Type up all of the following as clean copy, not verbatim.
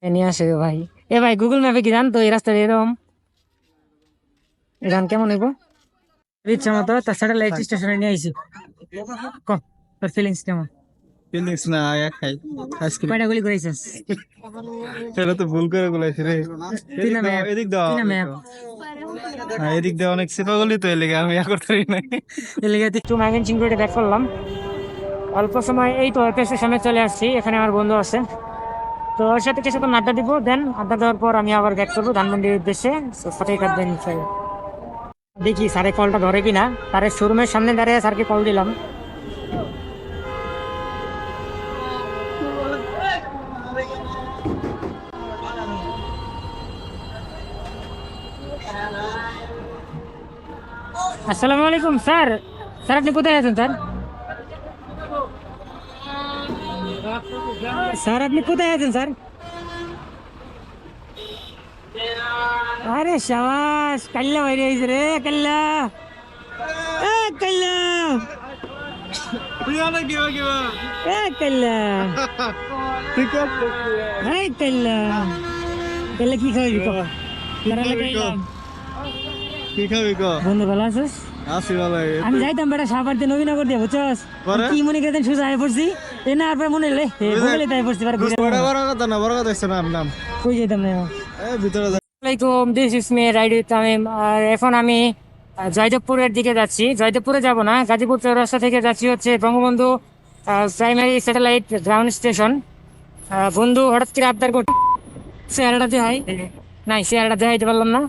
নিয়ে আসে ভাই। এ ভাই গুগল ম্যাপে কি জানতো এই রাস্তাটা এরকম গান কেমন হইব ইচ্ছা মতো তার স্যাটেলাইট স্টেশনে নিয়ে আইছি। ক তোর ফিলিংস কেমন? ফিলিংস না খাই আইসক্রিম। কয়টা গুলি করেছিস? সেটা তো ভুল করে বলেছি রে। তুই না ম্যাপ এদিক দাও তুই না ম্যাপ এদিক দাও অনেক সিপা গলি তো এর লেগে আমি করতে পারি না। এর লেগে একটু ময়মনসিংহ রোডে ব্যাক করলাম অল্প সময়। এই তো স্টেশনে চলে আসছি, এখানে আমার বন্ধু আছে, তো ওর সাথে কিছুক্ষণ আড্ডা দিব। দেন আড্ডা দেওয়ার পর আমি আবার ব্যাক করবো ধানমন্ডির উদ্দেশ্যে। সাথে কাটবেন দেখি স্যারে কলটা ধরে কিনা। স্যারের শোরুমের সামনে দাঁড়িয়ে স্যারকে কল দিলাম। আসসালামু আলাইকুম স্যার। স্যার আপনি কোথায় আছেন স্যার? স্যার আপনি কোথায় আছেন স্যার? আরে শাবাশ, কাল্লা বাইরে আইছে রে, কাল্লা এ কাল্লা এ কাল্লা এই কাল্লা কাল্লা কি খাওয়াবি ক? কি খাবি ক? বন্ধু ভালো আছিস? আসি ভালো। আমি যাইতাম বেটা সাপারতে নবীনগর দিয়ে, বুঝছস? কি মনে করতেন সোজা হয়ে পড়ছি এ না, আর মনে হলে ভুলে তাই পড়ছি বড় কথা না, বড় কথা হচ্ছে না নাম কই যেতাম না। ভিতরে আসসালামাইকুম, this is me ride with Tamim. আর এখন আমি জয়দেবপুরের দিকে যাচ্ছি। জয়দেবপুরে যাব না, গাজীপুর চৌরাস্তা থেকে যাচ্ছি হচ্ছে Bangabandhu primary satellite ground station. বন্ধু হঠাৎ করে আবদার করতে চেহারাটা দেখাই নাই, চেহারাটা দেখাইতে পারলাম না।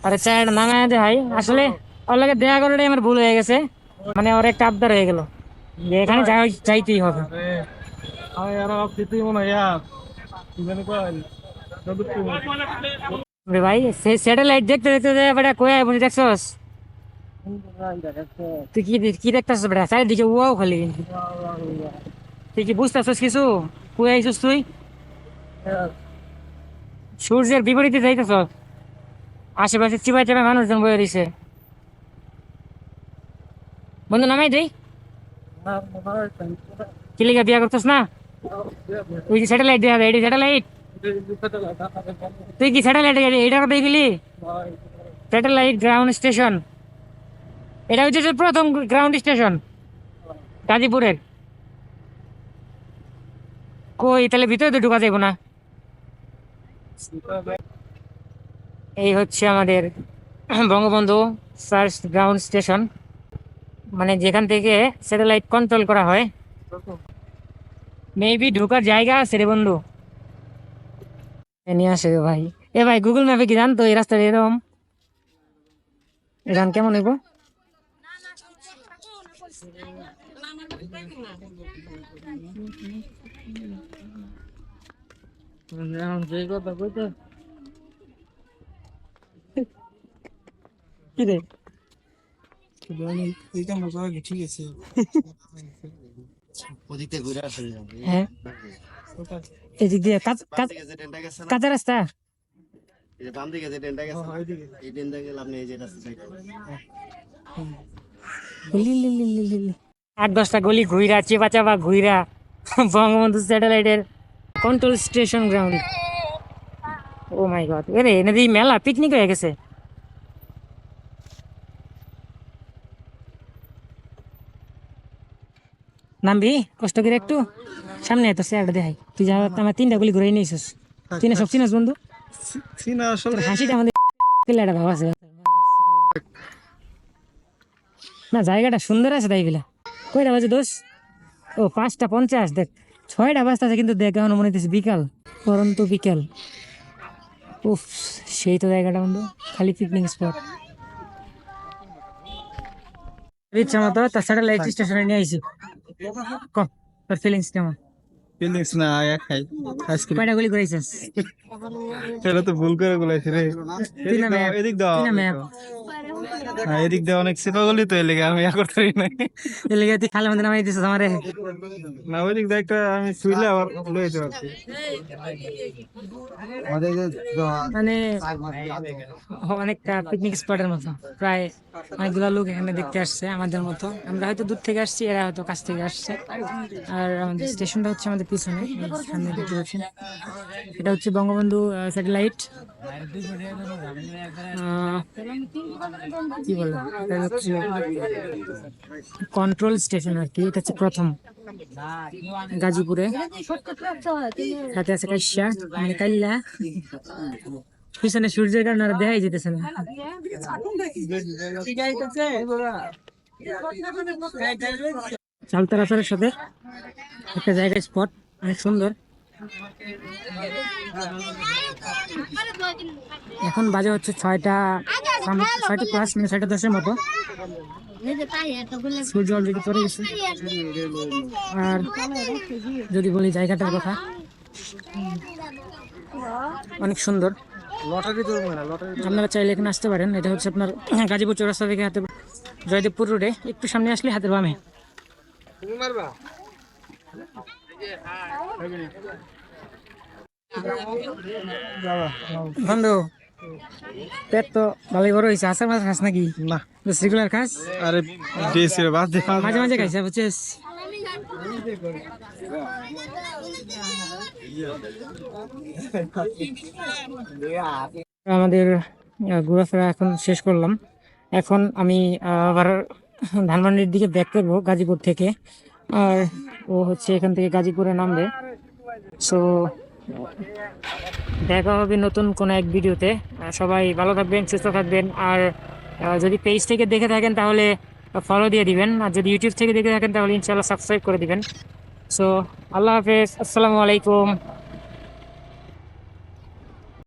আর চেহারাটা নামায় দেখাই, আসলে ওর লাগে দেখা করাটাই আমার ভুল হয়ে গেছে। মানে ওর একটা আবদার হয়ে গেল যে এখানে যাইতেই হবে। রে ভাই সেই স্যাটেলাইট দেখতে দেখতে বেটা কই আয় বসে দেখছস? তুই কি কি দেখতেছস বেটা? চারিদিকে উয়াও খালি। তুই কি বুঝতেছস কিছু? কই আইছস তুই? সূর্যের বিপরীতে যাইতেছস। আশেপাশে চিবাই চাবাই মানুষজন বয়ে রয়েছে। বন্ধু নামাই দেই। কি লিগা বিয়া করতেছ না? তুই কি স্যাটেলাইট দেখা যায়? এটি স্যাটেলাইট? তুই কি স্যাটেলাইট এটা কথা গেলি? স্যাটেলাইট গ্রাউন্ড স্টেশন, এটা হচ্ছে যে প্রথম গ্রাউন্ড স্টেশন গাজীপুরের। কই তাহলে ভিতরে তো ঢুকা যাইব না। এই হচ্ছে আমাদের বঙ্গবন্ধু ফার্স্ট গ্রাউন্ড স্টেশন, মানে যেখান থেকে স্যাটেলাইট কন্ট্রোল করা হয়। মেবি ঢোকার জায়গা আছে রে বন্ধু। নিয়ে আসে ভাই। এ ভাই গুগল ম্যাপে কি জানতো এই রাস্তাটা এরকম গান কেমন হইব? কি রে? ঠিক আছে। হ্যাঁ এদিক দিয়ে কাঁচা রাস্তা। আট দশটা গলি ঘুইরা চেপা চাপা ঘুইরা বঙ্গবন্ধু স্যাটেলাইটের কন্ট্রোল স্টেশন গ্রাউন্ড। ও মাই গড, এরে এনে মেলা পিকনিক হয়ে গেছে। নামবি কষ্ট করে একটু সামনে, এত চেয়ারটা দেখাই। তুই যা আমার তিনটা গুলি ঘুরে নিয়েছিস, চিনে সব চিনাস বন্ধু। হাসিটা আমাদের একটা ভাব আছে না, জায়গাটা সুন্দর আছে তাই বিলা। কয়টা বাজে দোষ? ও 5:50, দেখ 6টা বাজতেছে কিন্তু দেখ এখন মনে হচ্ছে বিকাল, পরন্ত বিকাল। উফ সেই তো জায়গাটা বন্ধু, খালি পিকনিক স্পট। ইচ্ছা মতো তার স্যাটেলাইট স্টেশনে নিয়ে আইছি। ক তোর ফিলিংস কেমন? ফিলিংস না খাই আইসক্রিম। কয়টা গুলি করেছিস? সেটা তো ভুল করে বলেছি রে। তুই না ম্যাপ এদিক দাও তুই না ম্যাপ এদিক দিয়ে অনেক সিপাগলি তো এর লেগে আমি ইয়া করতে পারি নাই। এর লেগে তুই খালের মধ্যে নামাই দিছিস আমারে। না ওই দিক দিয়ে একটা আমি শুইলে আবার লয়ে যেতে পারছি। মানে অনেকটা পিকনিক স্পটের মতো, প্রায় অনেকগুলো লোক এখানে দেখতে আসছে আমাদের মতো। আমরা হয়তো দূর থেকে আসছি, এরা হয়তো কাছ থেকে আসছে। আর আমাদের স্টেশনটা হচ্ছে আমাদের পিছনে, এই সামনে দেখতে পাচ্ছেন। এটা হচ্ছে বঙ্গবন্ধু স্যাটেলাইট, কি বলে এটা হচ্ছে কন্ট্রোল স্টেশন আর কি। এটা হচ্ছে প্রথম গাজীপুরে, সাথে আছে কাইসা মানে কাইল্লা। পিছনে সূর্যের কারণে আর দেখাই যেতেছে না। চালতা রাস্তার সাথে একটা জায়গায় স্পট, অনেক সুন্দর। এখন বাজে হচ্ছে 6টা, 6টা প্লাস, মানে 6টা 10-এর মতো। সূর্য অলরেডি পড়ে গেছে। আর যদি বলি জায়গাটার কথা, অনেক সুন্দর। আপনারা চাইলে এখানে আসতে পারেন। এটা হচ্ছে আপনার গাজীপুর চৌরাস্তা থেকে হাতে জয়দেবপুর রোডে একটু সামনে আসলে হাতের বামে। বন্ধু, পেট তো ভালোই বড় হয়েছে। আসার মাছ খাস নাকি? না রেগুলার খাস? আরে দিয়েছি রে বাদ দে। মাঝে মাঝে খাইছে বুঝছিস। আমাদের ঘোরাফেরা এখন শেষ করলাম। এখন আমি আবার ধানমন্ডির দিকে ব্যাক করবো গাজীপুর থেকে। আর ও হচ্ছে এখান থেকে গাজীপুরে নামবে। সো দেখা হবে নতুন কোনো এক ভিডিওতে। সবাই ভালো থাকবেন, সুস্থ থাকবেন। আর যদি পেজ থেকে দেখে থাকেন তাহলে ফলো দিয়ে দিবেন, আর যদি ইউটিউব থেকে দেখে থাকেন তাহলে ইনশাআল্লাহ সাবস্ক্রাইব করে দিবেন। সো আল্লাহ হাফেজ, আসসালামু আলাইকুম।